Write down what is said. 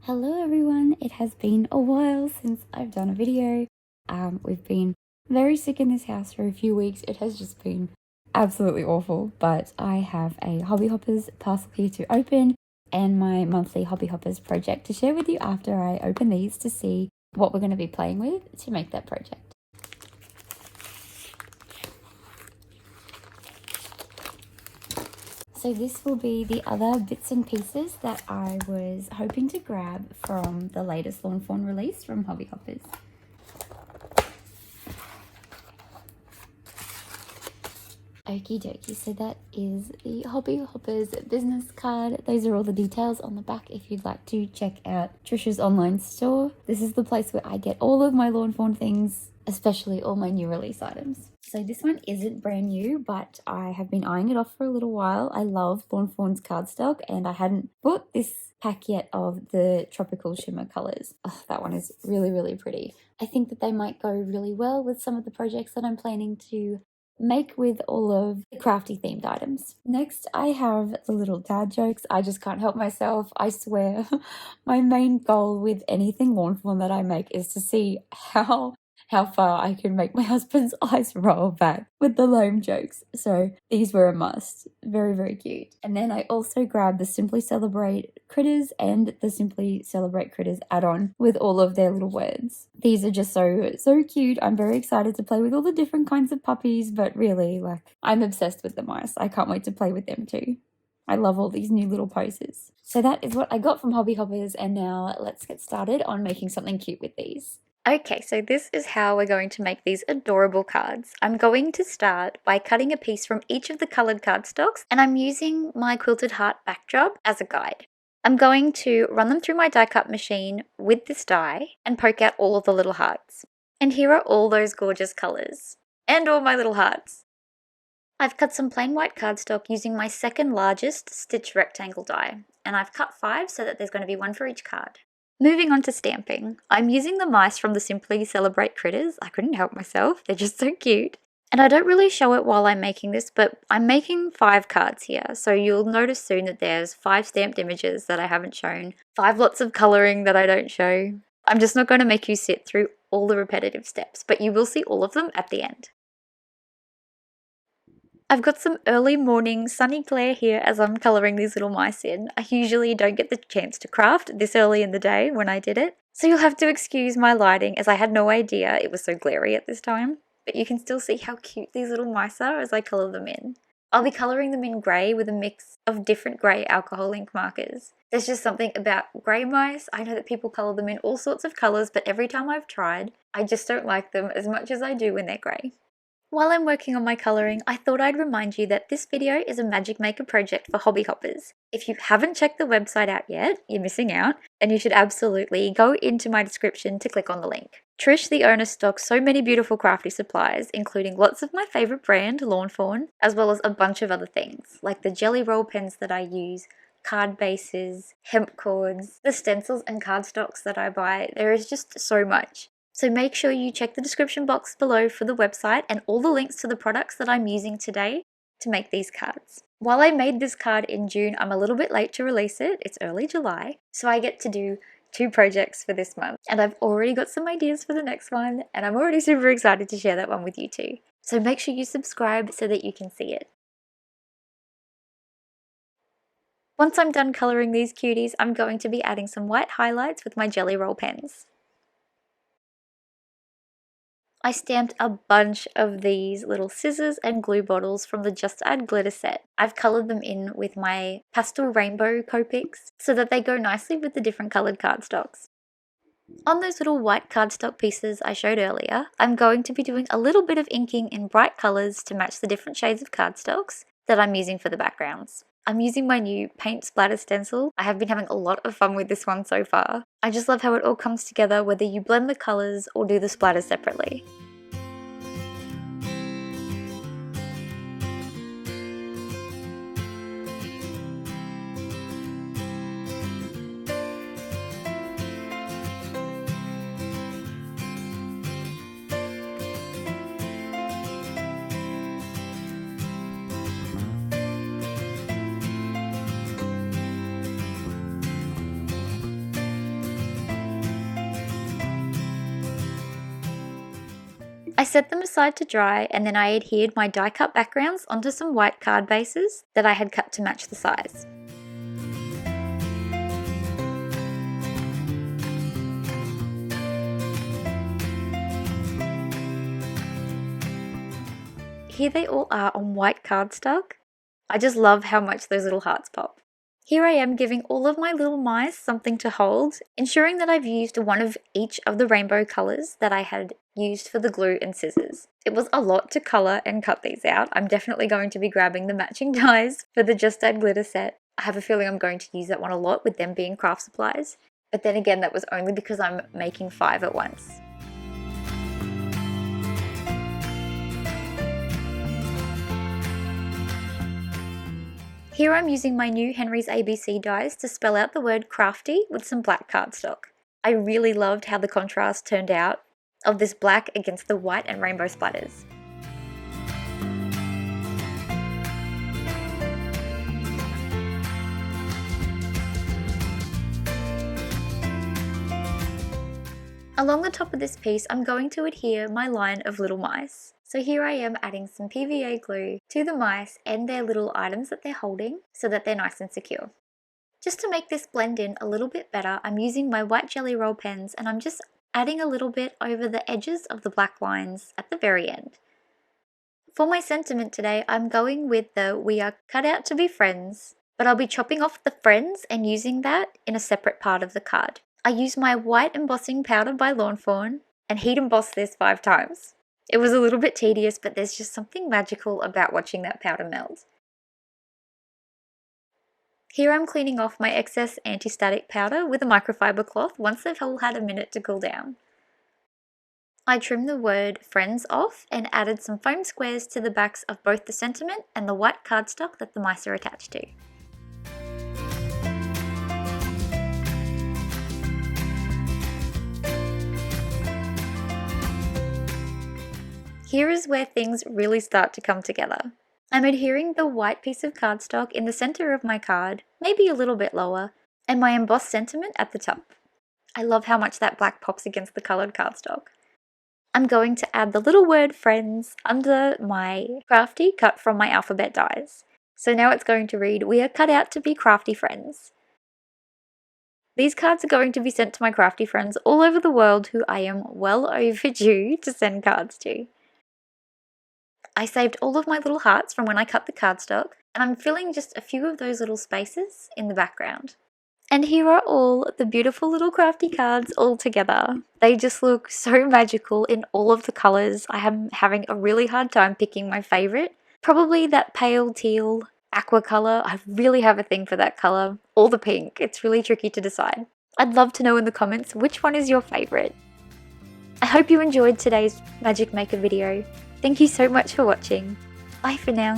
Hello everyone, it has been a while since I've done a video. We've been very sick in this house for a few weeks. It has just been absolutely awful, but I have a Hobby Hoppers parcel here to open and my monthly Hobby Hoppers project to share with you after I open these to see what we're going to be playing with to make that project. So this will be the other bits and pieces that I was hoping to grab from the latest Lawn Fawn release from Hobby Hoppers. Okie dokie, so that is the Hobby Hoppers business card. Those are all the details on the back if you'd like to check out Trish's online store. This is the place where I get all of my Lawn Fawn things, especially all my new release items. So this one isn't brand new, but I have been eyeing it off for a little while. I love Lawn Fawn's cardstock and I hadn't bought this pack yet of the tropical shimmer colors. Oh, that one is really, really pretty. I think that they might go really well with some of the projects that I'm planning to make with all of the Crafty themed items. Next, I have the little dad jokes. I just can't help myself. I swear my main goal with anything Lawn Fawn that I make is to see how far I can make my husband's eyes roll back with the lame jokes. So these were a must. Very, very cute. And then I also grabbed the Simply Celebrate Critters and the Simply Celebrate Critters add-on with all of their little words. These are just so cute. I'm very excited to play with all the different kinds of puppies, but really, I'm obsessed with the mice. I can't wait to play with them too. I love all these new little poses. So that is what I got from Hobby Hoppers, and now let's get started on making something cute with these. Okay, so this is how we're going to make these adorable cards. I'm going to start by cutting a piece from each of the coloured cardstocks, and I'm using my Quilted Heart backdrop as a guide. I'm going to run them through my die cut machine with this die and poke out all of the little hearts. And here are all those gorgeous colours. And all my little hearts. I've cut some plain white cardstock using my second largest stitch rectangle die, and I've cut 5 so that there's going to be one for each card. Moving on to stamping, I'm using the mice from the Simply Celebrate Critters. I couldn't help myself, they're just so cute. And I don't really show it while I'm making this, but I'm making 5 cards here, so you'll notice soon that there's 5 stamped images that I haven't shown, 5 lots of colouring that I don't show. I'm just not going to make you sit through all the repetitive steps, but you will see all of them at the end. I've got some early morning sunny glare here as I'm colouring these little mice in. I usually don't get the chance to craft this early in the day when I did it, so you'll have to excuse my lighting as I had no idea it was so glary at this time. But you can still see how cute these little mice are as I colour them in. I'll be colouring them in grey with a mix of different grey alcohol ink markers. There's just something about grey mice. I know that people colour them in all sorts of colours, but every time I've tried, I just don't like them as much as I do when they're grey. While I'm working on my colouring, I thought I'd remind you that this video is a Magic Maker project for Hobby Hoppers. If you haven't checked the website out yet, you're missing out, and you should absolutely go into my description to click on the link. Trish, the owner, stocks so many beautiful crafty supplies, including lots of my favourite brand, Lawn Fawn, as well as a bunch of other things, like the jelly roll pens that I use, card bases, hemp cords, the stencils and cardstocks that I buy. There is just so much. So make sure you check the description box below for the website and all the links to the products that I'm using today to make these cards. While I made this card in June, I'm a little bit late to release it. It's early July, so I get to do 2 projects for this month. And I've already got some ideas for the next one, and I'm already super excited to share that one with you too. So make sure you subscribe so that you can see it. Once I'm done colouring these cuties, I'm going to be adding some white highlights with my jelly roll pens. I stamped a bunch of these little scissors and glue bottles from the Just Add Glitter set. I've coloured them in with my pastel rainbow Copics so that they go nicely with the different coloured cardstocks. On those little white cardstock pieces I showed earlier, I'm going to be doing a little bit of inking in bright colours to match the different shades of cardstocks that I'm using for the backgrounds. I'm using my new Paint Splatter stencil. I have been having a lot of fun with this one so far. I just love how it all comes together whether you blend the colours or do the splatters separately. I set them aside to dry, and then I adhered my die cut backgrounds onto some white card bases that I had cut to match the size. Here they all are on white cardstock. I just love how much those little hearts pop. Here I am giving all of my little mice something to hold, ensuring that I've used one of each of the rainbow colours that I had used for the glue and scissors. It was a lot to colour and cut these out. I'm definitely going to be grabbing the matching dies for the Just Add Glitter set. I have a feeling I'm going to use that one a lot with them being craft supplies. But then again, that was only because I'm making 5 at once. Here I'm using my new Henry's ABC dies to spell out the word Crafty with some black cardstock. I really loved how the contrast turned out of this black against the white and rainbow splatters. Along the top of this piece, I'm going to adhere my line of little mice. So here I am adding some PVA glue to the mice and their little items that they're holding so that they're nice and secure. Just to make this blend in a little bit better, I'm using my white jelly roll pens and I'm just adding a little bit over the edges of the black lines at the very end. For my sentiment today, I'm going with the "We are cut out to be friends," but I'll be chopping off the friends and using that in a separate part of the card. I used my white embossing powder by Fawn and heat embossed this 5 times. It was a little bit tedious, but there's just something magical about watching that powder melt. Here I'm cleaning off my excess anti-static powder with a microfiber cloth once they've all had a minute to cool down. I trimmed the word friends off and added some foam squares to the backs of both the sentiment and the white cardstock that the mice are attached to. Here is where things really start to come together. I'm adhering the white piece of cardstock in the center of my card, maybe a little bit lower, and my embossed sentiment at the top. I love how much that black pops against the colored cardstock. I'm going to add the little word friends under my Crafty cut from my alphabet dies. So now it's going to read, "We are cut out to be crafty friends." These cards are going to be sent to my crafty friends all over the world who I am well overdue to send cards to. I saved all of my little hearts from when I cut the cardstock, and I'm filling just a few of those little spaces in the background. And here are all the beautiful little crafty cards all together. They just look so magical in all of the colours. I am having a really hard time picking my favourite. Probably that pale teal aqua colour. I really have a thing for that colour. Or the pink. It's really tricky to decide. I'd love to know in the comments which one is your favourite. I hope you enjoyed today's Magic Maker video. Thank you so much for watching. Bye for now.